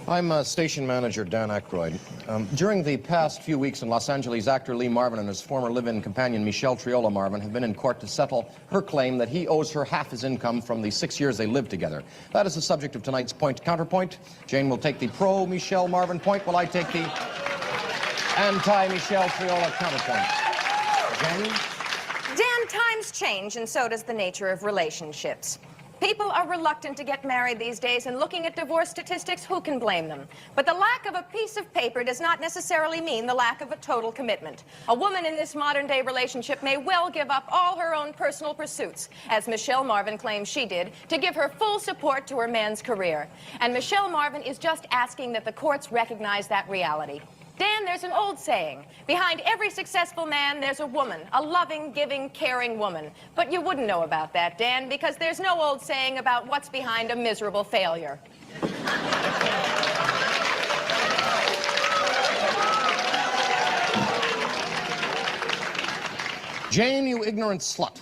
I'm station manager Dan Aykroyd. During the past few weeks in Los Angeles, actor Lee Marvin and his former live-in companion Michelle Triola Marvin have been in court to settle her claim that he owes her half his income from the 6 years they lived together. That is the subject of tonight's point-counterpoint. Jane will take the pro-Michelle Marvin point, while I take the anti-Michelle Triola counterpoint. Jane? Dan, times change, and so does the nature of relationships. People are reluctant to get married these days, and looking at divorce statistics, who can blame them? But the lack of a piece of paper does not necessarily mean the lack of a total commitment. A woman in this modern-day relationship may well give up all her own personal pursuits, as Michelle Marvin claims she did, to give her full support to her man's career. And Michelle Marvin is just asking that the courts recognize that reality. Dan, there's an old saying, behind every successful man, there's a woman, a loving, giving, caring woman. But you wouldn't know about that, Dan, because there's no old saying about what's behind a miserable failure. Jane, you ignorant slut.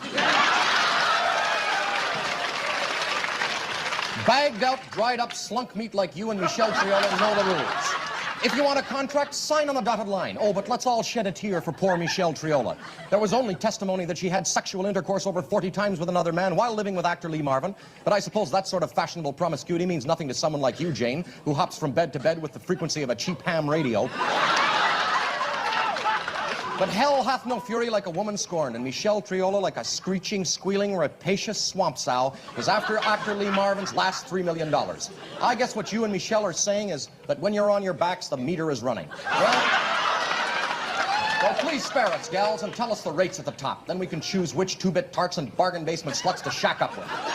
Bagged out, dried up slunk meat like you and Michelle Triola know the rules. If you want a contract, sign on the dotted line. Oh, but let's all shed a tear for poor Michelle Triola. There was only testimony that she had sexual intercourse over 40 times with another man while living with actor Lee Marvin. But I suppose that sort of fashionable promiscuity means nothing to someone like you, Jane, who hops from bed to bed with the frequency of a cheap ham radio. But hell hath no fury like a woman scorned, and Michelle Triola, like a screeching, squealing, rapacious swamp sow, is after actor Lee Marvin's last $3 million. I guess what you and Michelle are saying is that when you're on your backs, the meter is running. Well, please spare us, gals, and tell us the rates at the top. Then we can choose which two-bit tarts and bargain basement sluts to shack up with. That's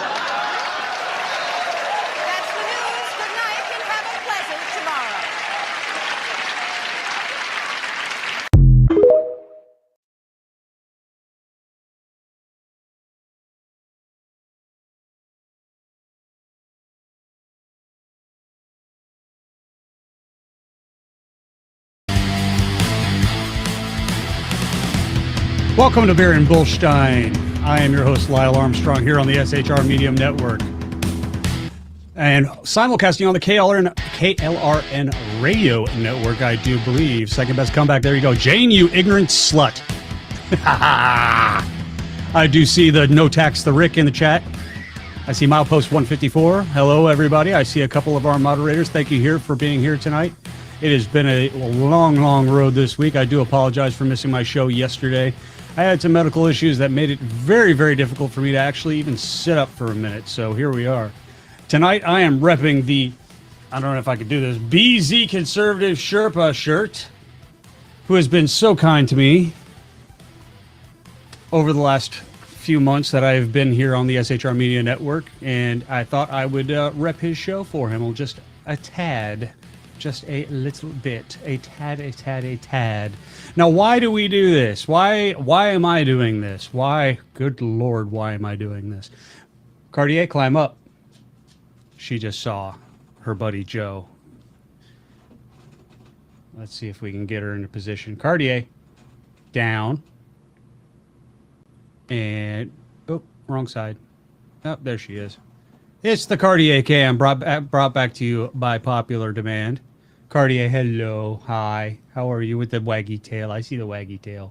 the news. Good night, and have a pleasant tomorrow. Welcome to Baron Bullstein. I am your host, Lyle Armstrong, here on the SHR Medium Network. And simulcasting on the KLRN Radio Network, I do believe. Second best comeback. There you go. Jane, you ignorant slut. I do see the no tax the Rick in the chat. I see Milepost 154. Hello, everybody. I see a couple of our moderators. Thank you here for being here tonight. It has been a long, long road this week. I do apologize for missing my show yesterday. I had some medical issues that made it very, very difficult for me to actually even sit up for a minute. So here we are. Tonight I am repping the, I don't know if I could do this, BZ Conservative Sherpa shirt, who has been so kind to me over the last few months that I have been here on the SHR Media Network. And I thought I would rep his show for him, just a tad. Just a little bit, a tad. Now, why do we do this? Why am I doing this? Why, good Lord, why am I doing this? Cartier, climb up. She just saw her buddy Joe. Let's see if we can get her into position. Cartier, down. And, oh, wrong side. Oh, there she is. It's the Cartier cam brought back to you by popular demand. Cartier, hello, hi, how are you with the waggy tail? I see the waggy tail.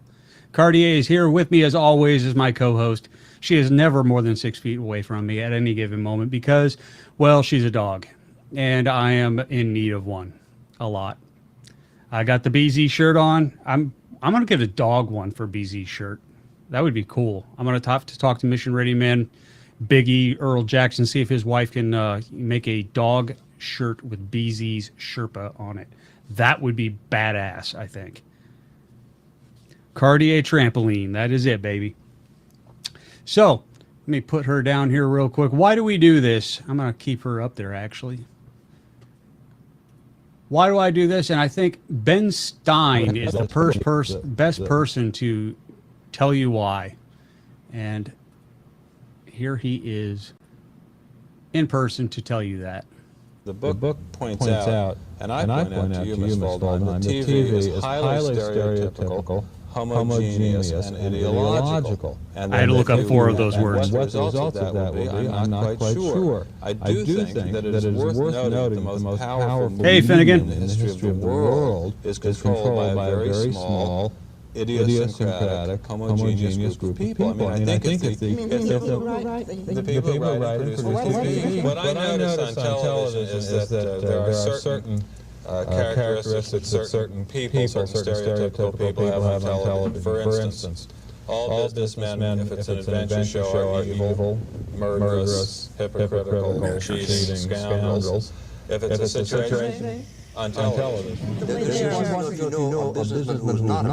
Cartier is here with me as always as my co-host. She is never more than 6 feet away from me at any given moment because, well, she's a dog, and I am in need of one, a lot. I got the BZ shirt on. I'm gonna get a dog one for BZ shirt. That would be cool. I'm gonna talk to Mission Ready Man, Biggie Earl Jackson, see if his wife can make a dog shirt with BZ's Sherpa on it. That would be badass, I think. Cartier trampoline. That is it, baby. So, let me put her down here real quick. Why do we do this? I'm going to keep her up there, actually. Why do I do this? And I think Ben Stein is the best person to tell you why. And here he is in person to tell you that. The book points out, and I point out to you, Ms. Waldman, the TV is highly stereotypical, homogeneous and ideological. And I had to look up 4 of those and words. What the results of that will be, I'm not quite sure. I do think that it is worth noting that the most powerful movement Finnegan. in the history of the world is controlled by a very small, idiosyncratic, homogeneous group of people. I mean, I think if the people who write and produce TV, what I notice on television is that there are certain characteristics that certain people, certain stereotypical people have on television. For instance, all businessmen, if it's an adventure show, are evil, murderous, hypocritical, cheating scoundrels. If it's a situation on television. A businessman who's not a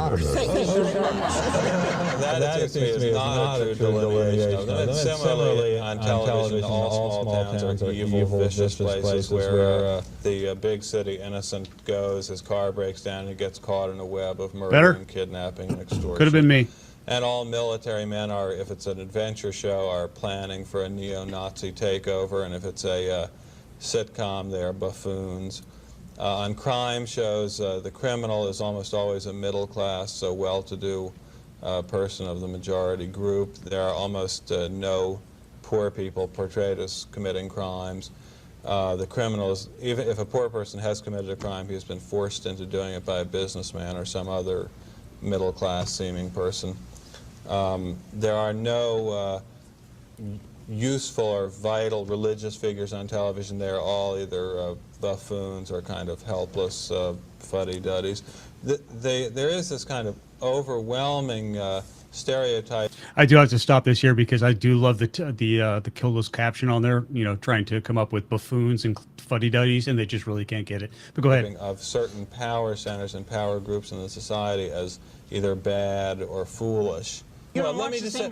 That seems to me is not a true delineation of them. Similarly, on television, all small towns are evil, vicious places where the big city innocent goes, his car breaks down, and he gets caught in a web of murder and kidnapping and extortion. Could have been me. And all military men are, if it's an adventure show, are planning for a neo-Nazi takeover, and if it's a sitcom, they're buffoons. On crime shows, the criminal is almost always a middle-class, so well-to-do person of the majority group. There are almost no poor people portrayed as committing crimes. The criminals, even if a poor person has committed a crime, he has been forced into doing it by a businessman or some other middle-class seeming person. There are no useful or vital religious figures on television. They're all either buffoons or kind of helpless fuddy-duddies. There is this kind of overwhelming stereotype. I do have to stop this here because I do love the Kildos caption on there, you know, trying to come up with buffoons and fuddy-duddies, and they just really can't get it. But go ahead. Of certain power centers and power groups in the society as either bad or foolish. Well, let me just say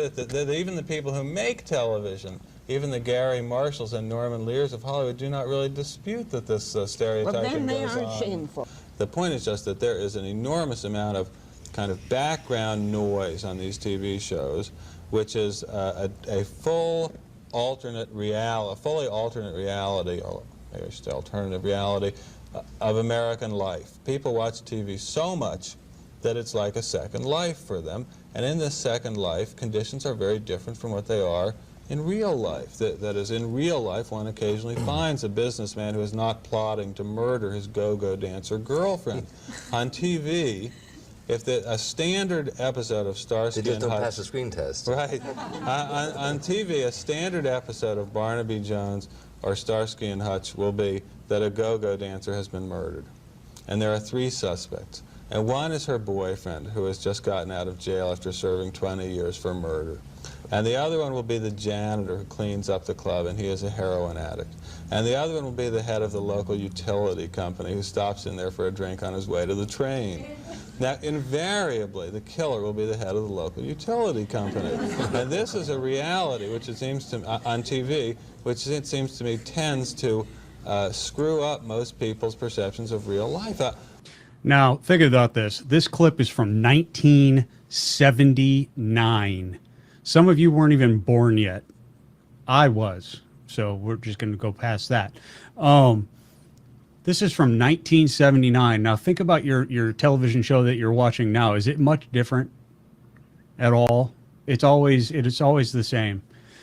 that even the people who make television, even the Gary Marshalls and Norman Lears of Hollywood, do not really dispute that this stereotyping goes on. Well, then they are shameful. The point is just that there is an enormous amount of kind of background noise on these TV shows, which is a fully alternate reality, or maybe I should say alternative reality, of American life. People watch TV so much that it's like a second life for them, and in this second life, conditions are very different from what they are in real life. That is, in real life, one occasionally finds a businessman who is not plotting to murder his go-go dancer girlfriend. On TV, if a standard episode of Starsky and Hutch... They just don't pass the screen test. Right. On TV, a standard episode of Barnaby Jones or Starsky and Hutch will be that a go-go dancer has been murdered. And there are 3 suspects. And one is her boyfriend, who has just gotten out of jail after serving 20 years for murder. And the other one will be the janitor who cleans up the club, and he is a heroin addict. And the other one will be the head of the local utility company who stops in there for a drink on his way to the train. Now, invariably, the killer will be the head of the local utility company. And this is a reality, which it seems to on TV, which it seems to me tends to screw up most people's perceptions of real life. Now, think about this. This clip is from 1979. Some of you weren't even born yet. I was. So we're just going to go past that. This is from 1979. Now, think about your television show that you're watching now. Is it much different at all? It's always the same.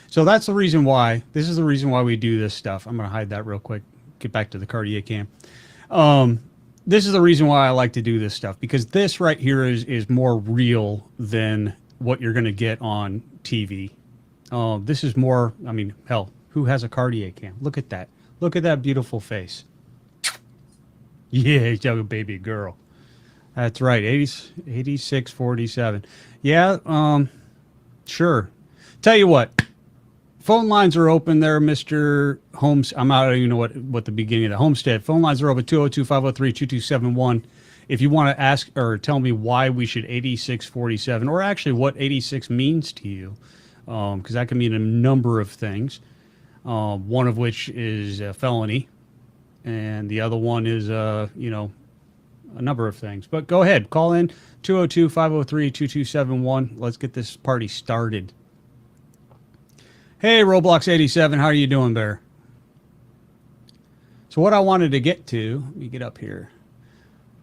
So that's the reason why. This is the reason why we do this stuff. I'm going to hide that real quick. Get back to the Cartier cam. This is the reason why I like to do this stuff, because this right here is more real than what you're going to get on TV. This is more, I mean, hell, who has a Cartier cam? Look at that. Look at that beautiful face. Yeah, he's a baby girl. That's right, 8647. Yeah, sure. Tell you what, phone lines are open there, Mr. Holmes. I don't even know what the beginning of the Homestead. Phone lines are open, 202-503-2271. If you want to ask or tell me why we should 8647, or actually what 86 means to you, because that can mean a number of things, one of which is a felony, and the other one is, you know, a number of things. But go ahead, call in, 202-503-2271. Let's get this party started. Hey, Roblox87, how are you doing, Bear? So what I wanted to get to, let me get up here.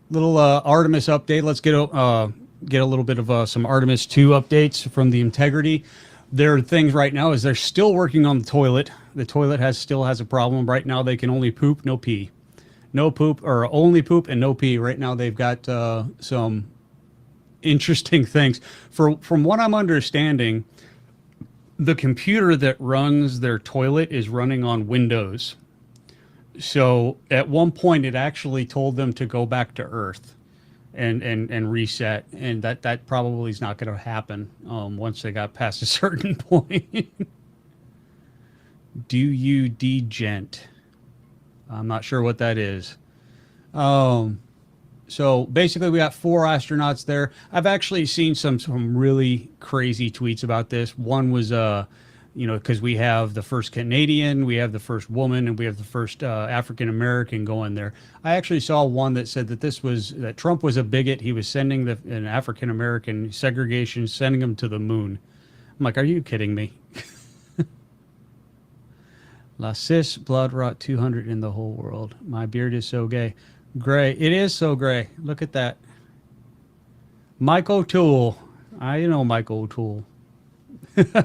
Little Artemis update. Let's get a little bit of some Artemis 2 updates from the Integrity. Their things right now is they're still working on the toilet. The toilet still has a problem. Right now they can only poop, no pee. No poop, or only poop and no pee. Right now they've got some interesting things. From what I'm understanding, the computer that runs their toilet is running on Windows. So at one point it actually told them to go back to Earth and reset, and that probably is not going to happen once they got past a certain point. Do you degent? I'm not sure what that is. So basically we got 4 astronauts there. I've actually seen some really crazy tweets about this. One was because we have the first Canadian, we have the first woman, and we have the first African American going there. I actually saw one that said that Trump was a bigot. He was sending an African American segregation, sending him to the moon. I'm like, are you kidding me? La Cis Blood Rot 200 in the whole world. My beard is so gay. Gray. It is so gray. Look at that. Mike O'Toole. I know Mike O'Toole.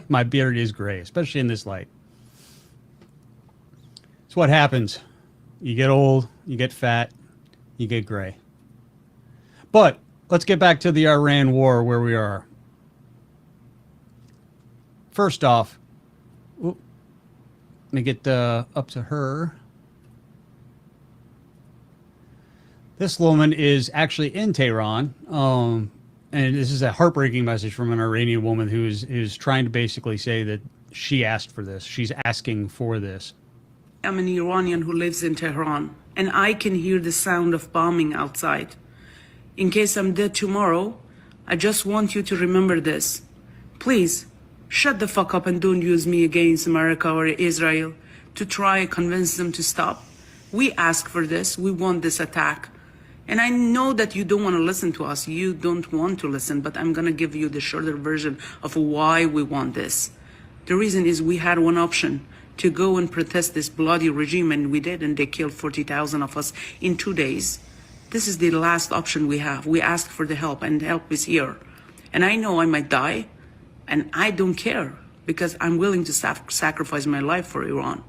My beard is gray, especially in this light. It's what happens. You get old, you get fat, you get gray. But let's get back to the Iran war where we are. First off, let me get up to her. This woman is actually in Tehran. And this is a heartbreaking message from an Iranian woman who is trying to basically say that she asked for this. She's asking for this. I'm an Iranian who lives in Tehran, and I can hear the sound of bombing outside. In case I'm dead tomorrow, I just want you to remember this. Please, shut the fuck up and don't use me against America or Israel to try and convince them to stop. We ask for this. We want this attack. And I know that you don't want to listen to us. You don't want to listen, but I'm going to give you the shorter version of why we want this. The reason is we had one option, to go and protest this bloody regime, and we did, and they killed 40,000 of us in 2 days. This is the last option we have. We asked for the help, and the help is here. And I know I might die, and I don't care, because I'm willing to sacrifice my life for Iran.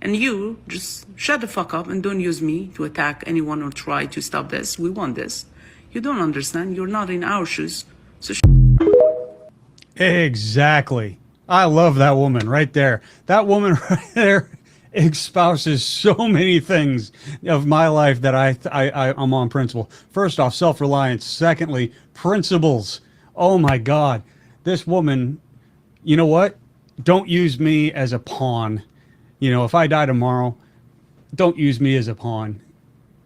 And you just shut the fuck up and don't use me to attack anyone or try to stop this. We want this. You don't understand. You're not in our shoes. So exactly. I love that woman right there. That woman right there espouses so many things of my life that I'm on principle. First off, self-reliance. Secondly, principles. Oh my God. This woman, you know what? Don't use me as a pawn. You know, if I die tomorrow, don't use me as a pawn.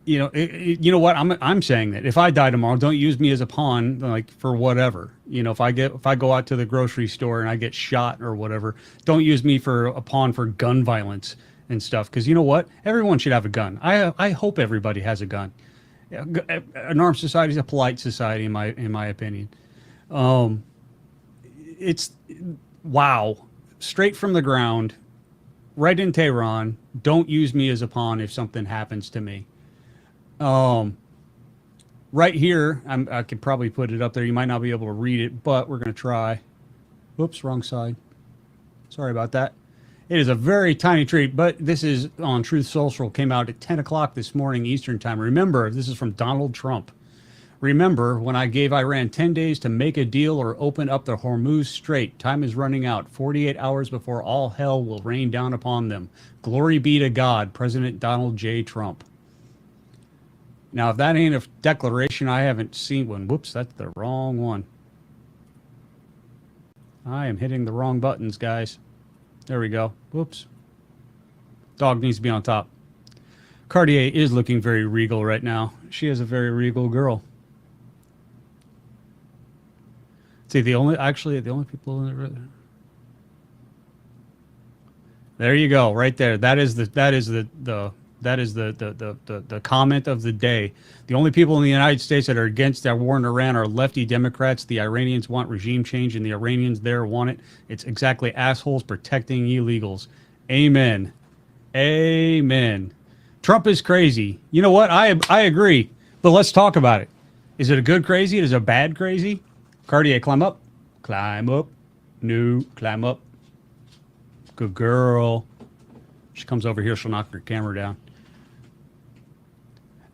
You know, you know what? I'm saying that if I die tomorrow, don't use me as a pawn, like for whatever. You know, if I go out to the grocery store and I get shot or whatever, don't use me for a pawn for gun violence and stuff. Because you know what? Everyone should have a gun. I hope everybody has a gun. An armed society is a polite society, in my opinion. It's wow, straight from the ground. Right in Tehran, don't use me as a pawn if something happens to me. Right here, I could probably put it up there. You might not be able to read it, but we're going to try. Whoops, wrong side. Sorry about that. It is a very tiny treat, but this is on Truth Social. Came out at 10 o'clock this morning Eastern time. Remember, this is from Donald Trump. Remember when I gave Iran 10 days to make a deal or open up the Hormuz Strait. Time is running out. 48 hours before all hell will rain down upon them. Glory be to God, President Donald J. Trump. Now, if that ain't a declaration, I haven't seen one. Whoops, that's the wrong one. I am hitting the wrong buttons, guys. There we go. Whoops. Dog needs to be on top. Cartier is looking very regal right now. She is a very regal girl. See, the only people in the there you go, right there. That is the comment of the day. The only people in the United States that are against that war in Iran are lefty Democrats. The Iranians want regime change, and the Iranians there want it. It's exactly assholes protecting illegals. Amen. Amen. Trump is crazy. You know what? I agree. But let's talk about it. Is it a good crazy? Is it a bad crazy? Cartier, climb up. Climb up. No, climb up. Good girl. She comes over here, she'll knock her camera down.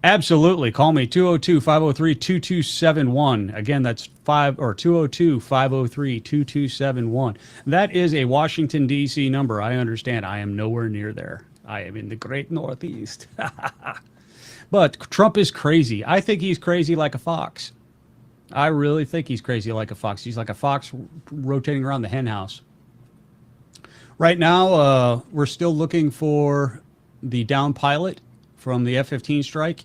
Absolutely. Call me 202-503-2271. Again, that's 202-503-2271. That is a Washington, D.C. number. I understand. I am nowhere near there. I am in the great Northeast. But Trump is crazy. I think he's crazy like a fox. I really think he's crazy like a fox. He's like a fox rotating around the hen house. Right now, we're still looking for the downed pilot from the F-15 strike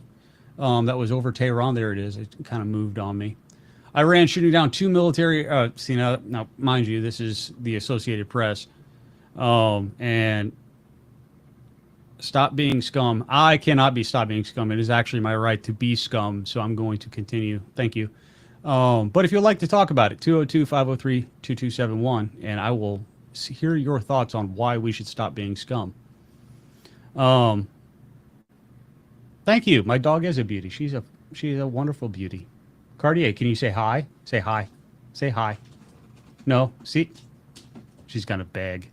that was over Tehran. There it is. It kind of moved on me. Iran shooting down 2 military. See, now, mind you, this is the Associated Press. And stop being scum. I cannot be stop being scum. It is actually my right to be scum, so I'm going to continue. Thank you. But if you'd like to talk about it, 202-503-2271, and I will hear your thoughts on why we should stop being scum. Thank you. My dog is a beauty. She's a wonderful beauty. Cartier, can you say hi? Say hi. Say hi. No. See? She's gonna beg.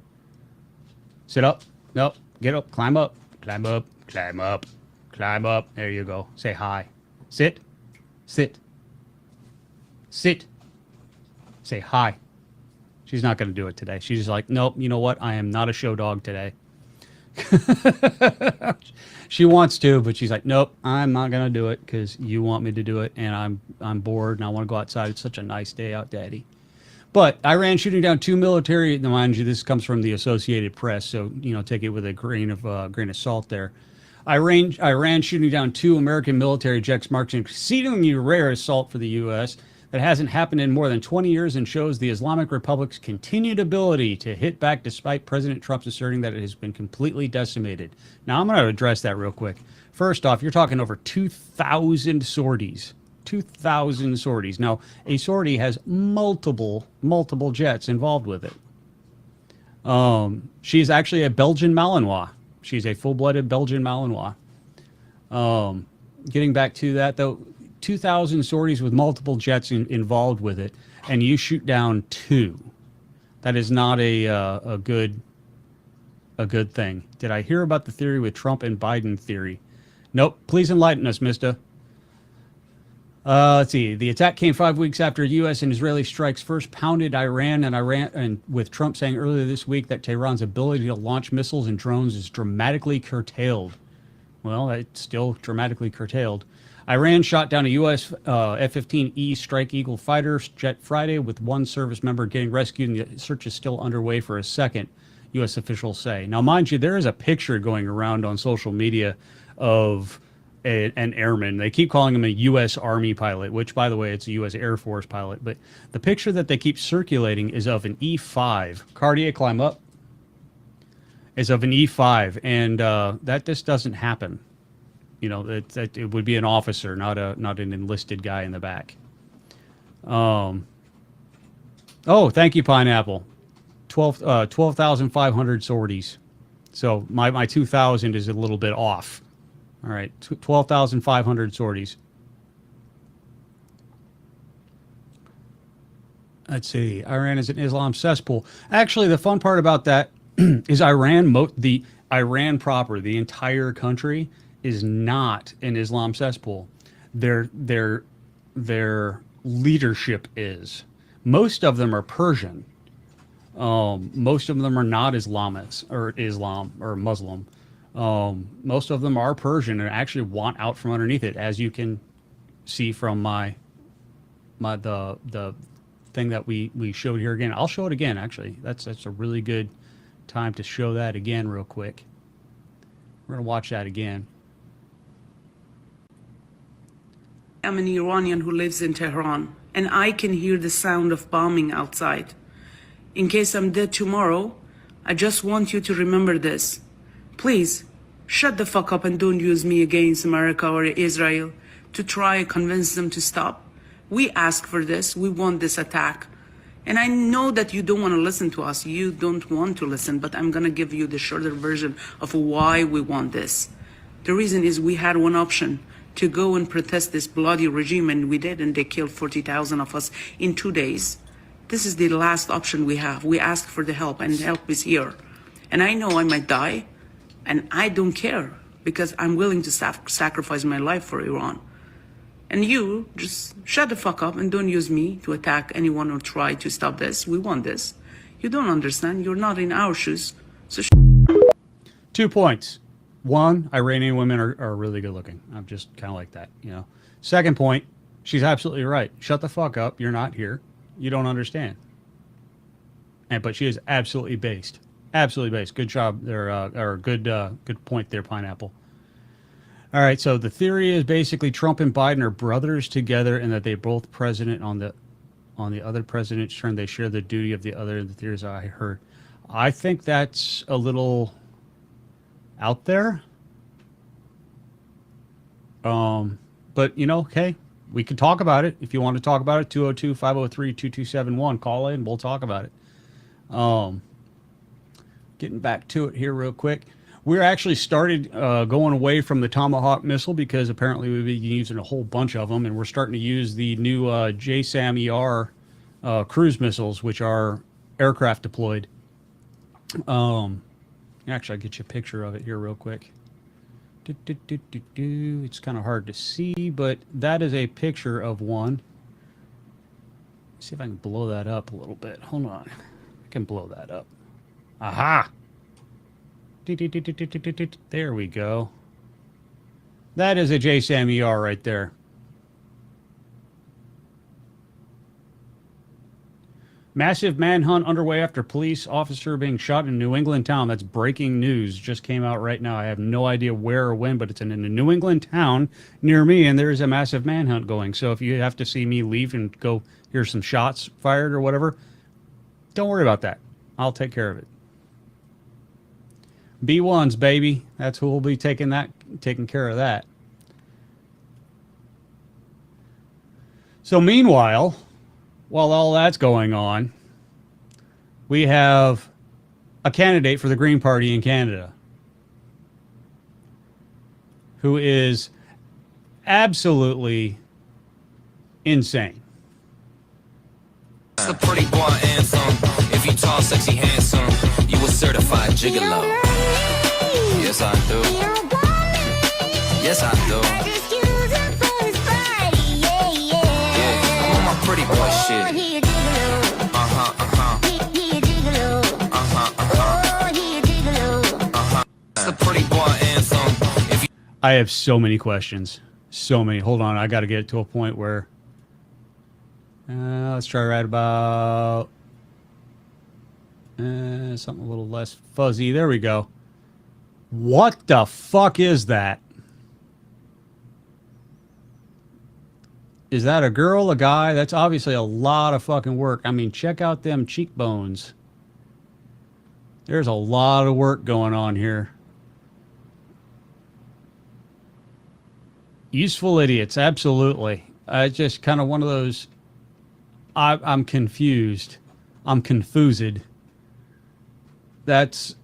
Sit up. No. Get up. Climb up. Climb up. Climb up. Climb up. There you go. Say hi. Sit. Sit. Sit. Say hi. She's not going to do it today. She's just like, nope, you know what? I am not a show dog today. She wants to, but she's like, nope, I'm not going to do it because you want me to do it, and I'm bored, and I want to go outside. It's such a nice day out, Daddy. But Iran shooting down 2 military, now mind you, this comes from the Associated Press, so, take it with a grain of salt there. Iran shooting down 2 American military jets marks an exceedingly rare assault for the U.S. that hasn't happened in more than 20 years and shows the Islamic Republic's continued ability to hit back despite President Trump's asserting that it has been completely decimated. Now, I'm going to address that real quick. First off, you're talking over 2,000 sorties. 2,000 sorties. Now, a sortie has multiple jets involved with it. She's actually a Belgian Malinois. She's a full-blooded Belgian Malinois. Getting back to that, though, 2,000 sorties with multiple jets involved with it, and you shoot down 2. That is not a good thing. Did I hear about the theory with Trump and Biden theory? Nope. Please enlighten us, mister. Let's see. The attack came 5 weeks after U.S. and Israeli strikes first pounded Iran, and with Trump saying earlier this week that Tehran's ability to launch missiles and drones is dramatically curtailed. Well, it's still dramatically curtailed. Iran shot down a U.S. F-15E Strike Eagle fighter jet Friday, with one service member getting rescued, and the search is still underway for a second, U.S. officials say. Now, mind you, there is a picture going around on social media of an airman. They keep calling him a U.S. Army pilot, which, by the way, it's a U.S. Air Force pilot. But the picture that they keep circulating is of an E-5. Cartier, climb up. Is of an E-5, and that just doesn't happen. It would be an officer, not an enlisted guy in the back. Oh, thank you, Pineapple. 12,500 sorties. So my 2,000 is a little bit off. All right, 12,500 sorties. Let's see. Iran is an Islam cesspool. Actually, the fun part about that is the Iran proper, the entire country, is not an Islam cesspool. Their leadership is. Most of them are Persian. Most of them are not Islamists or Islam or Muslim. Most of them are Persian and actually want out from underneath it, as you can see from the thing that we showed here again. I'll show it again. Actually, that's a really good time to show that again real quick. We're gonna watch that again. I'm an Iranian who lives in Tehran, and I can hear the sound of bombing outside. In case I'm dead tomorrow, I just want you to remember this. Please, shut the fuck up and don't use me against America or Israel to try and convince them to stop. We ask for this. We want this attack. And I know that you don't want to listen to us. You don't want to listen, but I'm going to give you the shorter version of why we want this. The reason is we had one option, to go and protest this bloody regime, and we did, and they killed 40,000 of us in 2 days. This is the last option we have. We ask for the help, and help is here. And I know I might die, and I don't care, because I'm willing to sacrifice my life for Iran. And you, just shut the fuck up and don't use me to attack anyone or try to stop this. We want this. You don't understand. You're not in our shoes. So 2 points. One, Iranian women are really good looking. I'm just kind of like that, you know. Second point, she's absolutely right. Shut the fuck up. You're not here. You don't understand. But she is absolutely based. Absolutely based. Good job there, or good point there, Pineapple. All right, so the theory is basically Trump and Biden are brothers together, and that they both president on the other president's turn. They share the duty of the other. The theories I heard. I think that's a little out there. But you know, okay, we can talk about it if you want to talk about it. 202-503-2271. Call in. We'll talk about it. Getting back to it here real quick. We're actually started going away from the Tomahawk missile because apparently we've been using a whole bunch of them, and we're starting to use the new JSAM-ER cruise missiles, which are aircraft deployed. Actually, I'll get you a picture of it here real quick. It's kind of hard to see, but that is a picture of one. Let's see if I can blow that up a little bit. Hold on. I can blow that up. Aha! There we go. That is a JSAM-ER right there. Massive manhunt underway after police officer being shot in New England town. That's breaking news. Just came out right now. I have no idea where or when, but it's in a New England town near me, and there is a massive manhunt going. So if you have to see me leave and go hear some shots fired or whatever, don't worry about that. I'll take care of it. B1s, baby. That's who will be taking care of that. So meanwhile, while all that's going on, we have a candidate for the Green Party in Canada who is absolutely insane. It's a pretty boy anthem. If you tall, sexy, handsome, you a certified gigolo. Yes, I do. Yes, I do. Yeah, I'm on my pretty boy shit. It's the pretty boy anthem. If you I have so many questions. So many. Hold on. I got to get it to a point where... let's try right about... something a little less fuzzy. There we go. What the fuck is that? Is that a girl, a guy? That's obviously a lot of fucking work. I mean, check out them cheekbones. There's a lot of work going on here. Useful idiots, absolutely. It's just kind of one of those... I'm confused. I'm confused. That's...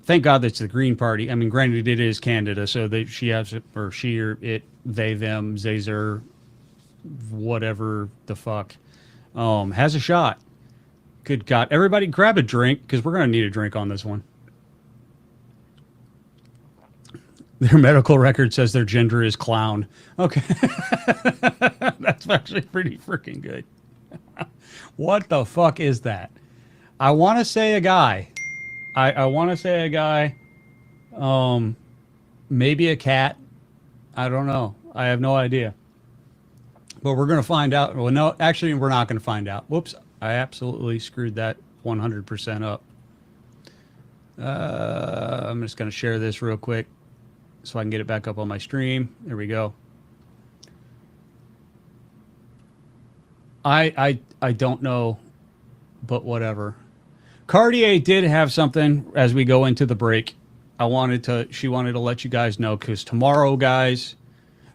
Thank God that's the Green Party. I mean, granted, it is Canada, so she has it, or she or it, they, them, Zazer, whatever the fuck, has a shot. Good God. Everybody grab a drink, because we're going to need a drink on this one. Their medical record says their gender is clown. Okay. That's actually pretty freaking good. What the fuck is that? I want to say a guy. I want to say a guy. Maybe a cat. I don't know. I have no idea. But we're going to find out. Well, no, actually, we're not going to find out. Whoops. I absolutely screwed that 100% up. I'm just going to share this real quick so I can get it back up on my stream. There we go. I don't know, but whatever. Cartier did have something as we go into the break. She wanted to let you guys know, because tomorrow, guys,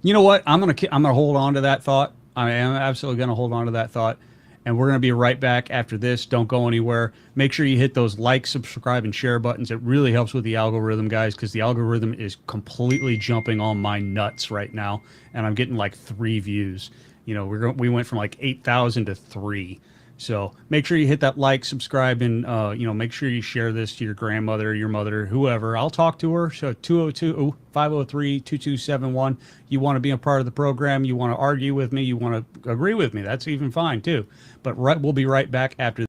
you know what? I'm gonna hold on to that thought. I am absolutely gonna hold on to that thought. And we're going to be right back after this. Don't go anywhere. Make sure you hit those like, subscribe, and share buttons. It really helps with the algorithm, guys, because the algorithm is completely jumping on my nuts right now. And I'm getting like 3 views. You know, we went from like 8,000 to 3. So make sure you hit that like, subscribe, and, you know, make sure you share this to your grandmother, your mother, whoever. I'll talk to her. So 202-503-2271. You want to be a part of the program. You want to argue with me. You want to agree with me. That's even fine, too. But we'll be right back after.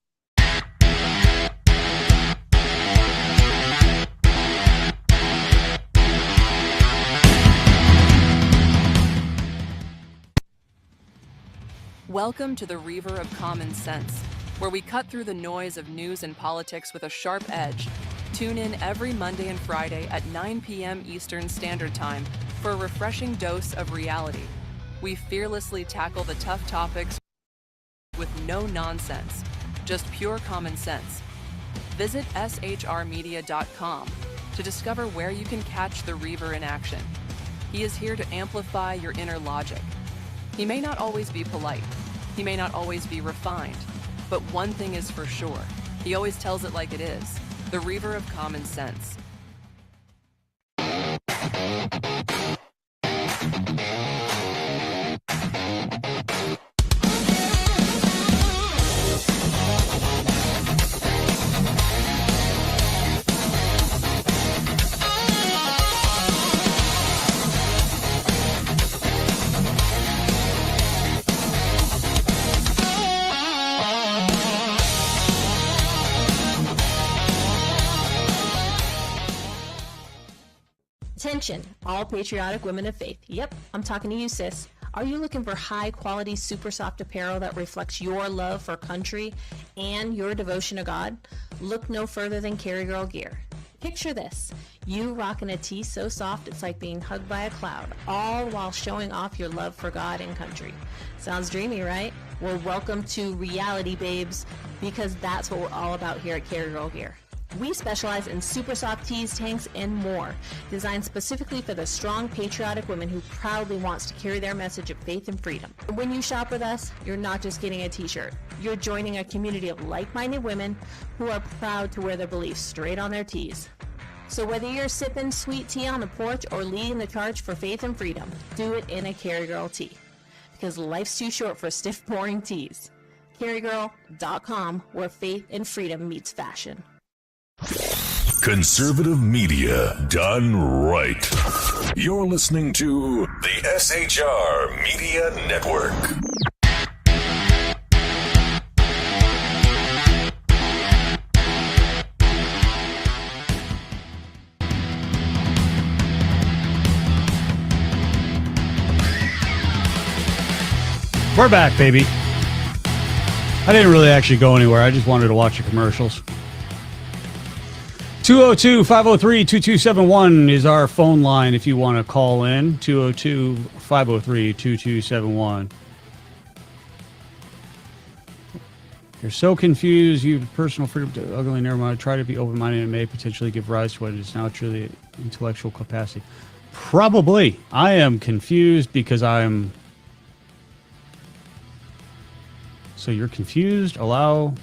Welcome to the Reaver of Common Sense, where we cut through the noise of news and politics with a sharp edge. Tune in every Monday and Friday at 9 p.m. Eastern Standard Time for a refreshing dose of reality. We fearlessly tackle the tough topics with no nonsense, just pure common sense. Visit shrmedia.com to discover where you can catch the Reaver in action. He is here to amplify your inner logic. He may not always be polite. He may not always be refined. But one thing is for sure. He always tells it like it is. The Reaver of Common Sense. Attention, all patriotic women of faith. Yep, I'm talking to you, sis. Are you looking for high-quality, super soft apparel that reflects your love for country and your devotion to God? Look no further than Carry Girl Gear. Picture this. You rocking a tee so soft it's like being hugged by a cloud, all while showing off your love for God and country. Sounds dreamy, right? Well, welcome to reality, babes, because that's what we're all about here at Carry Girl Gear. We specialize in super soft tees, tanks, and more, designed specifically for the strong, patriotic woman who proudly wants to carry their message of faith and freedom. When you shop with us, you're not just getting a t-shirt. You're joining a community of like-minded women who are proud to wear their beliefs straight on their tees. So whether you're sipping sweet tea on the porch or leading the charge for faith and freedom, do it in a Carry Girl tee. Because life's too short for stiff, boring tees. CarryGirl.com, where faith and freedom meets fashion. Conservative media done right. You're listening to the SHR Media Network. We're back, baby. I didn't really actually go anywhere. I just wanted to watch the commercials. 202-503-2271 is our phone line if you want to call in. 202-503-2271. You're so confused. You have personal freedom to ugly, never mind. Try to be open-minded and may potentially give rise to what is now truly intellectual capacity. Probably. I am confused because I'm... So you're confused? Allow...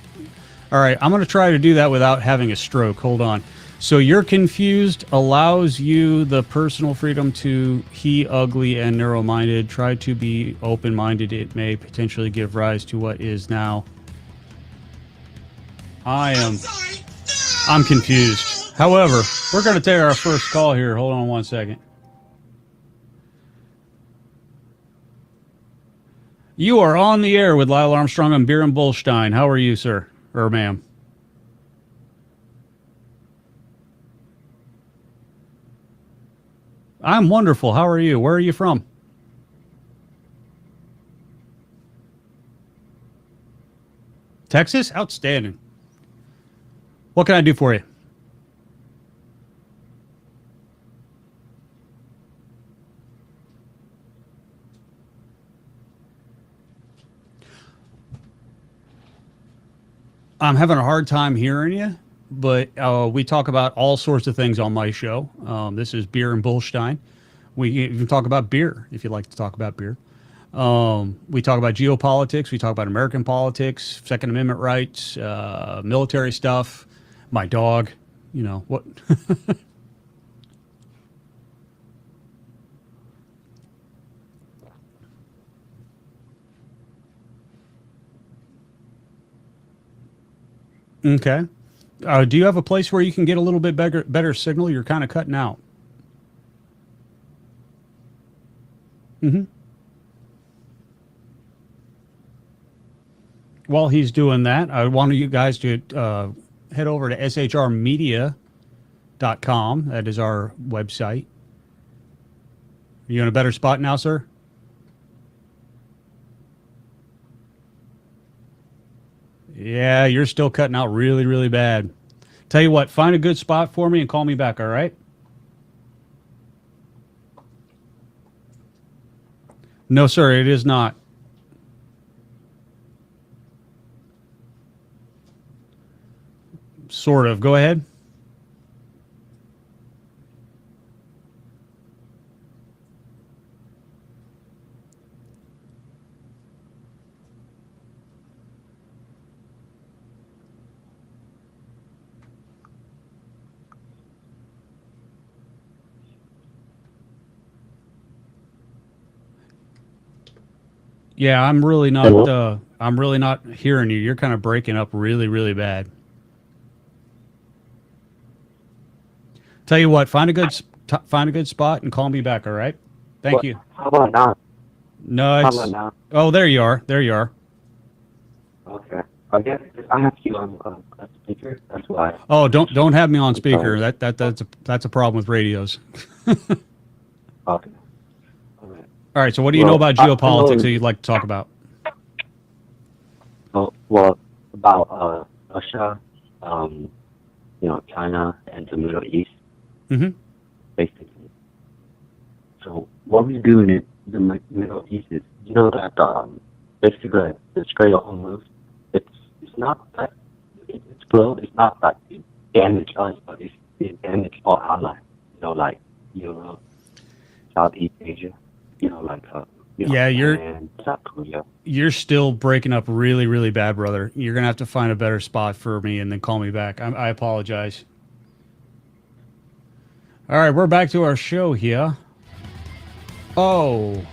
All right, I'm going to try to do that without having a stroke. Hold on. So you're confused allows you the personal freedom to he ugly and narrow-minded. Try to be open-minded. It may potentially give rise to what is now. I'm confused. However, we're going to take our first call here. Hold on one second. You are on the air with Lyle Armstrong and Beer and Bullstein. How are you, sir? Or ma'am? I'm wonderful. How are you? Where are you from? Texas? Outstanding. What can I do for you? I'm having a hard time hearing you, but we talk about all sorts of things on my show. This is Beer and Bullstein. We even talk about beer, if you'd like to talk about beer. We talk about geopolitics. We talk about American politics, Second Amendment rights, military stuff. My dog, you know what? Okay. Do you have a place where you can get a little bit better signal? You're kind of cutting out. Mm-hmm. While he's doing that, I want you guys to head over to shrmedia.com. That is our website. Are you in a better spot now, sir? Yeah, you're still cutting out really, really bad. Tell you what, find a good spot for me and call me back, all right? No, sir, it is not. Sort of. Go ahead. Yeah, I'm really not hearing you. You're kind of breaking up really, really bad. Tell you what, find a good spot and call me back, all right? Thank you. How about now? No, it's... How about now? Oh, there you are. There you are. Okay. I guess I have you on a speaker. That's why. Oh, don't have me on speaker. That's a problem with radios. Okay. All right, so what do you know about geopolitics that you'd like to talk about? Oh, well, about Russia, China, and the Middle East, basically. So what we do in the Middle East is, that basically the Strait of Hormuz, it's not that it's closed. It's not that it damaged us, but it damaged all allies. Like Europe, Southeast Asia. Yeah, and South Korea. You're still breaking up really, really bad, brother. You're going to have to find a better spot for me and then call me back. I apologize. All right, we're back to our show here. Oh.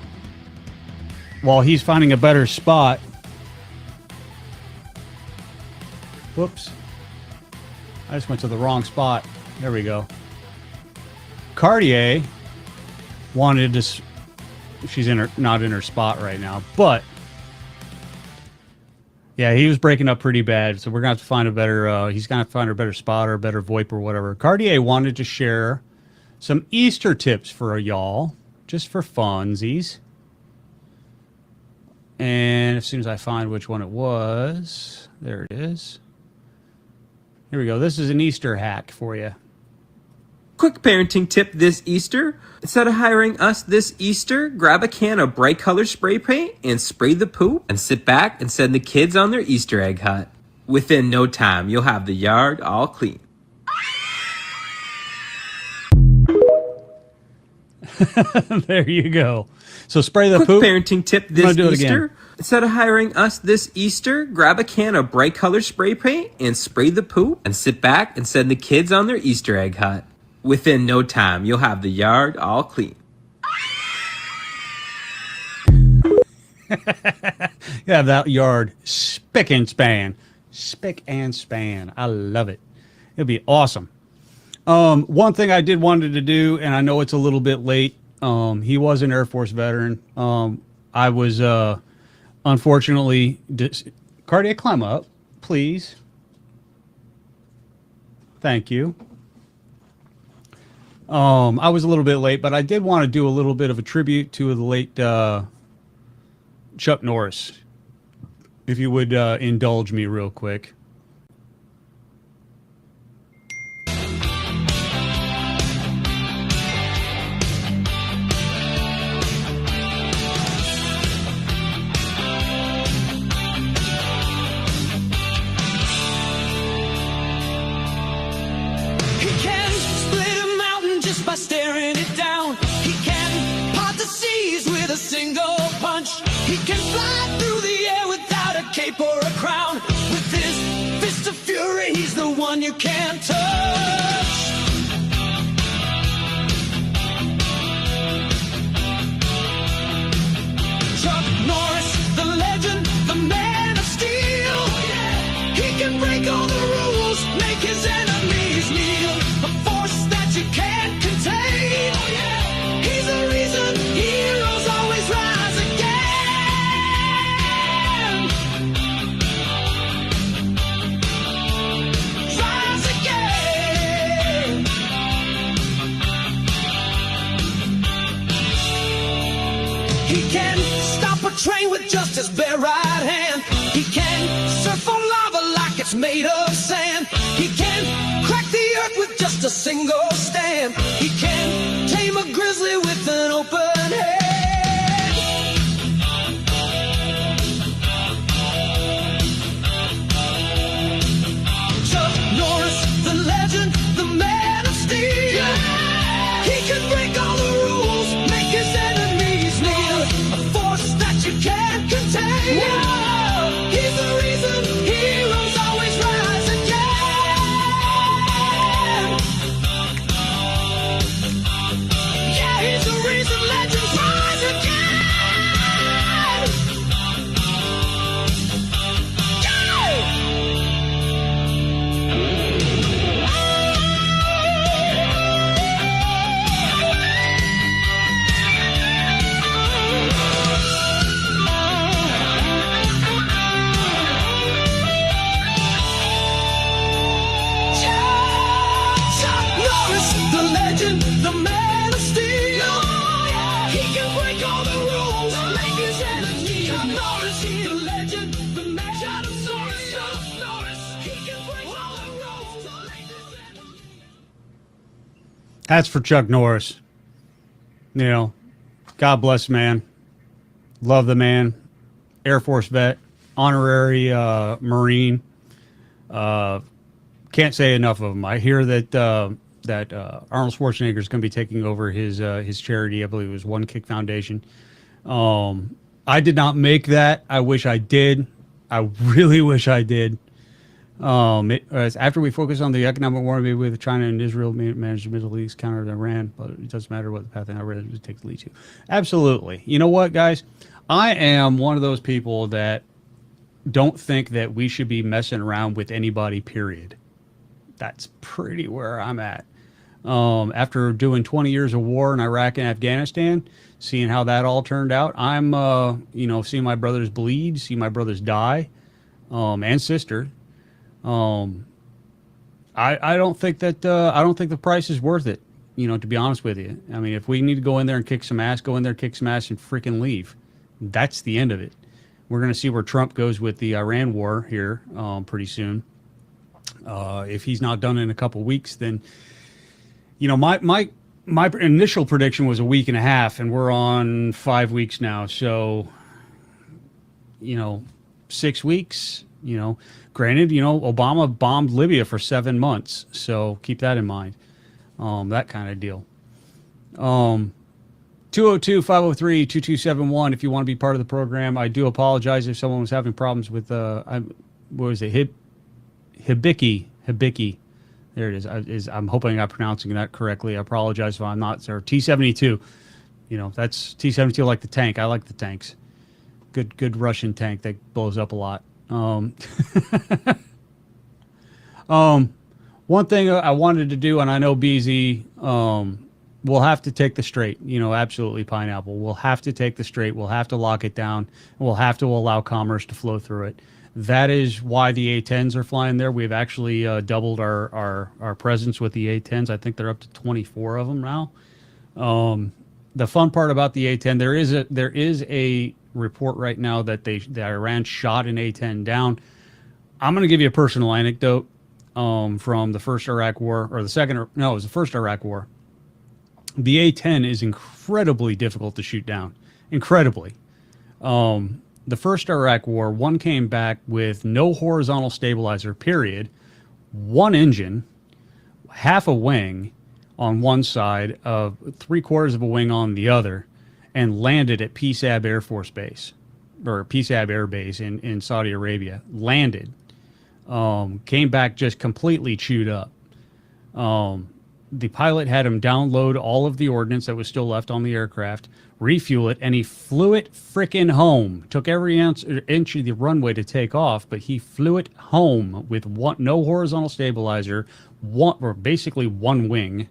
While he's finding a better spot. Whoops. I just went to the wrong spot. There we go. Cartier wanted to... She's not in her spot right now, but yeah, he was breaking up pretty bad. So we're gonna have to find a better. He's gonna have to find a better spot or a better VoIP or whatever. Cartier wanted to share some Easter tips for y'all, just for funsies. And as soon as I find which one it was, there it is. Here we go. This is an Easter hack for you. Quick parenting tip this Easter. Instead of hiring us this Easter, grab a can of bright color spray paint and spray the poop and sit back and send the kids on their Easter egg hunt. Within no time, you'll have the yard all clean. There you go. So spray the Quick poop. Parenting tip this Easter. Again. Instead of hiring us this Easter, grab a can of bright color spray paint and spray the poop and sit back and send the kids on their Easter egg hunt. Within no time, you'll have the yard all clean. Yeah, that yard spick and span. Spick and span. I love it. It'll be awesome. One thing I did wanted to do, and I know it's a little bit late. He was an Air Force veteran. I was, unfortunately... Cardiac, climb up, please. Thank you. I was a little bit late, but I did want to do a little bit of a tribute to the late Chuck Norris. If you would indulge me real quick. By staring it down, he can part the seas with a single punch. He can fly through the air without a cape or a crown. With his fist of fury, he's the one you can't touch. Chuck Norris, the legend, the man of steel. He can break all the rules, make his enemies kneel. A force that you can't contain. He's the reason heroes always rise again. Rise again. He can stop a train with just his bare right hand. He can surf on lava like it's made of sand. He can crack the earth with just a single stand. He can tame a grizzly with an open hand. Chuck Norris, the legend, the man of steel. He can break all the rules, make his enemies kneel. A force that you can't contain. He's the reason heroes always rise again. Yeah, he's the reason legends rise again. Chuck Norris, the legend, the man of steel. He can break all the rules, make his enemies. Chuck Norris, the legend, the man of steel. Chuck Norris, he can break all the rules, make his enemies. That's for Chuck Norris. You know, God bless, man. Love the man. Air Force vet, honorary Marine. Can't say enough of him. I hear that Arnold Schwarzenegger is going to be taking over his charity. I believe it was One Kick Foundation. I did not make that. I wish I did. I really wish I did. After we focus on the economic war maybe with China and Israel manage the Middle East, counter Iran, but it doesn't matter what the path I read it takes to lead to. Absolutely. You know what, guys? I am one of those people that don't think that we should be messing around with anybody, period. That's pretty where I'm at. After doing 20 years of war in Iraq and Afghanistan, seeing how that all turned out, I'm, seeing my brothers bleed, see my brothers die, and sister. I don't think that I don't think the price is worth it. To be honest with you. I mean, if we need to go in there and kick some ass, go in there, kick some ass, and freaking leave. That's the end of it. We're going to see where Trump goes with the Iran war here pretty soon. If he's not done in a couple weeks, then my initial prediction was a week and a half, and we're on 5 weeks now. So 6 weeks. Granted, Obama bombed Libya for 7 months, so keep that in mind. That kind of deal. 202-503-2271 if you want to be part of the program. I do apologize if someone was having problems with Hibiki. There it is. I'm hoping I'm pronouncing that correctly. I apologize if I'm not, sir. T-72. That's T-72 like the tank. I like the tanks. Good Russian tank that blows up a lot. One thing I wanted to do, and I know BZ, we'll have to take the Strait, absolutely, Pineapple. We'll have to take the Strait. We'll have to lock it down. And we'll have to allow commerce to flow through it. That is why the A-10s are flying there. We've actually doubled our presence with the A-10s. I think they're up to 24 of them now. The fun part about the A-10, there is a report right now that Iran shot an A-10 down. I'm going to give you a personal anecdote from the first Iraq War, or the second. No, it was the first Iraq War. The A-10 is incredibly difficult to shoot down. Incredibly. The first Iraq War, one came back with no horizontal stabilizer, period, one engine, half a wing on one side, of 3/4 of a wing on the other, and landed at PSAB Air Force Base. or PSAB Air Base in Saudi Arabia, landed, came back just completely chewed up. The pilot had him download all of the ordnance that was still left on the aircraft, refuel it, and he flew it frickin' home. Took every inch of the runway to take off, but he flew it home with no horizontal stabilizer, basically one wing,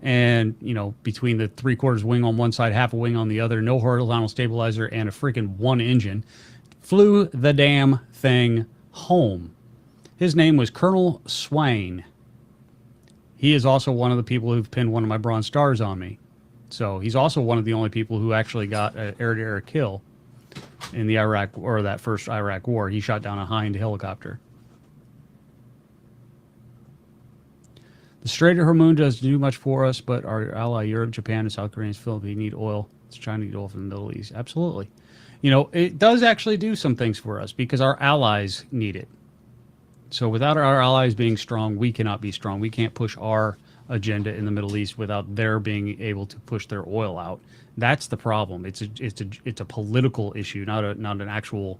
and, you know, between the 3/4 wing on one side, half a wing on the other, no horizontal stabilizer, and a freaking one engine. Flew the damn thing home. His name was Colonel Swain. He is also one of the people who've pinned one of my Bronze Stars on me. So he's also one of the only people who actually got an air-to-air kill in the Iraq, or that first Iraq war. He shot down a Hind helicopter. The Strait of Hormuz doesn't do much for us, but our ally Europe, Japan, and South Korea and Philippines need oil. It's trying to get oil from the Middle East. Absolutely. You know, it does actually do some things for us because our allies need it. So without our allies being strong, we cannot be strong. We can't push our agenda in the Middle East without their being able to push their oil out. That's the problem. It's a political issue, not an actual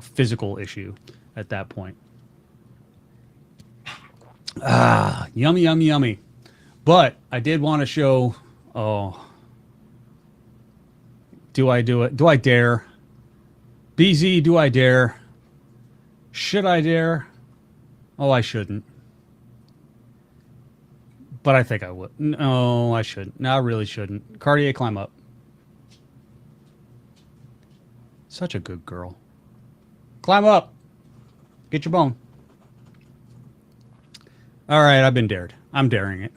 physical issue at that point. Yummy, yummy, yummy. But I did want to show. Oh, do I do it? Do I dare? BZ, do I dare? Should I dare? Oh, I shouldn't. But I think I would. No, I shouldn't. No, I really shouldn't. Cartier, climb up. Such a good girl. Climb up. Get your bone. All right, I've been dared. I'm daring it.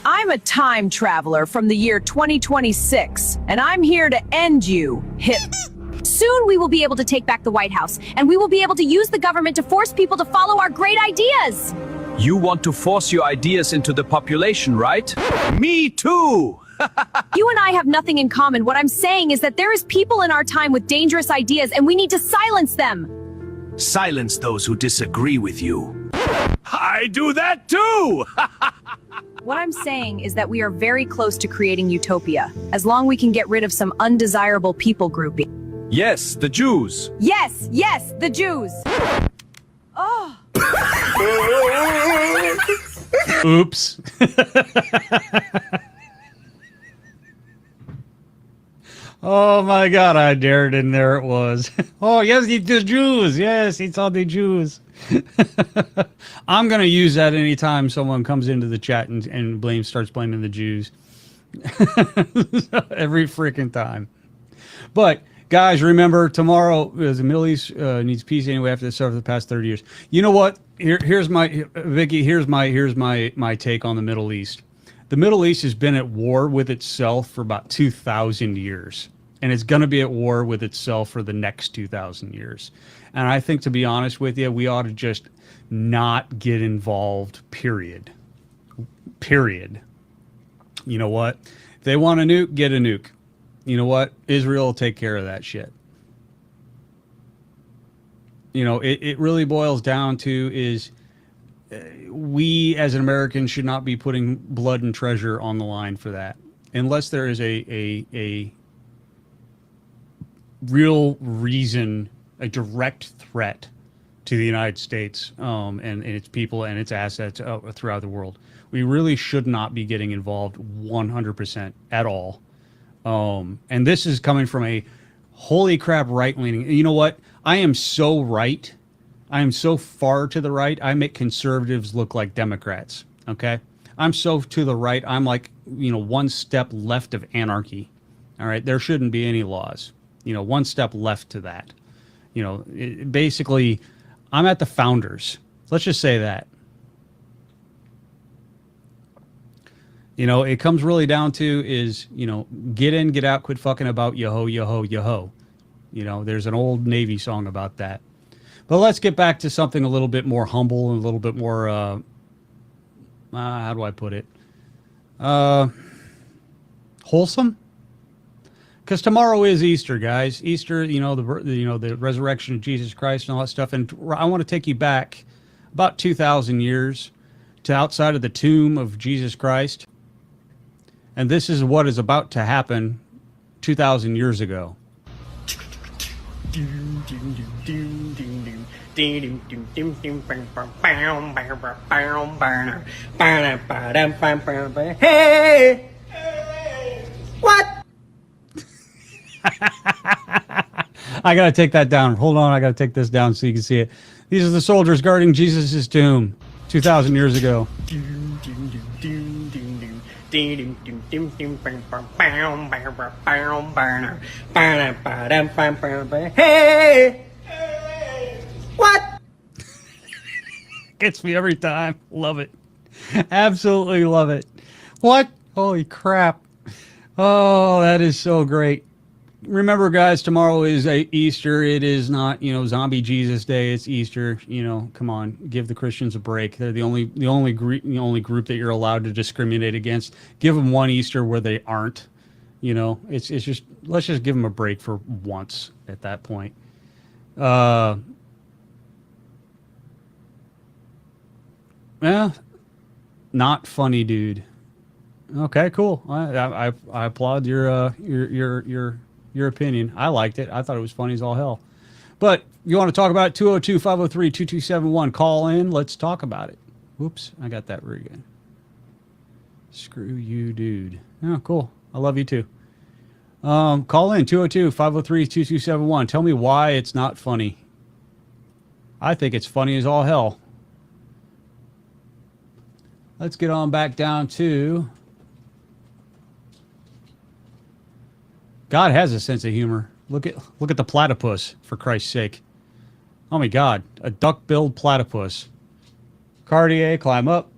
I'm a time traveler from the year 2026, and I'm here to end you, hip. Soon we will be able to take back the White House, and we will be able to use the government to force people to follow our great ideas. You want to force your ideas into the population, right? Me too! You and I have nothing in common. What I'm saying is that there is people in our time with dangerous ideas, and we need to silence them. Silence those who disagree with you. I do that too! What I'm saying is that we are very close to creating utopia, as long as we can get rid of some undesirable people grouping. Yes, the Jews. Yes, yes, the Jews. Oh. Oops. Oh my God, I dared, and there it was. Oh, yes, it's the Jews. Yes, it's all the Jews. I'm going to use that anytime someone comes into the chat and starts blaming the Jews. Every freaking time. But guys, remember, tomorrow, the Middle East needs peace anyway after the start of the past 30 years. You know what? Here's my Vicky. Here's my take on the Middle East. The Middle East has been at war with itself for about 2,000 years, and it's going to be at war with itself for the next 2,000 years. And I think, to be honest with you, we ought to just not get involved. Period. You know what? If they want a nuke, get a nuke. You know what? Israel will take care of that shit. You know, it really boils down to is we as an American should not be putting blood and treasure on the line for that. Unless there is a real reason, a direct threat to the United States and its people and its assets throughout the world. We really should not be getting involved 100% at all. And this is coming from a holy crap right-leaning. You know what? I am so right. I am so far to the right. I make conservatives look like Democrats. Okay? I'm so to the right. I'm like, one step left of anarchy. All right? There shouldn't be any laws. One step left to that. Basically, I'm at the founders. Let's just say that. It comes really down to is, get in, get out, quit fucking about yo-ho, yo-ho, yo-ho. There's an old Navy song about that. But let's get back to something a little bit more humble and a little bit more, how do I put it? Wholesome? Because tomorrow is Easter, guys. Easter, the resurrection of Jesus Christ and all that stuff. And I want to take you back about 2,000 years to outside of the tomb of Jesus Christ. And this is what is about to happen 2,000 years ago. Hey! What? I gotta take that down. Hold on, I gotta take this down so you can see it. These are the soldiers guarding Jesus' tomb 2,000 years ago. Hey! What? Gets me every time. Love it. Absolutely love it. What? Holy crap. Oh, that is so great. Remember, guys, tomorrow is Easter. It is not, Zombie Jesus Day. It's Easter. Come on, give the Christians a break. They're the only group that you're allowed to discriminate against. Give them one Easter where they aren't. It's just, let's just give them a break for once at that point. Not funny, dude. Okay, cool. I applaud your opinion. I liked it. I thought it was funny as all hell. But you want to talk about it? 202-503-2271. Call in. Let's talk about it. Whoops, I got that rig in. Screw you, dude. Oh, cool. I love you too. Call in 202-503-2271. Tell me why it's not funny. I think it's funny as all hell. Let's get on back down to... God has a sense of humor. Look at the platypus, for Christ's sake. Oh my God, a duck-billed platypus. Cartier, climb up.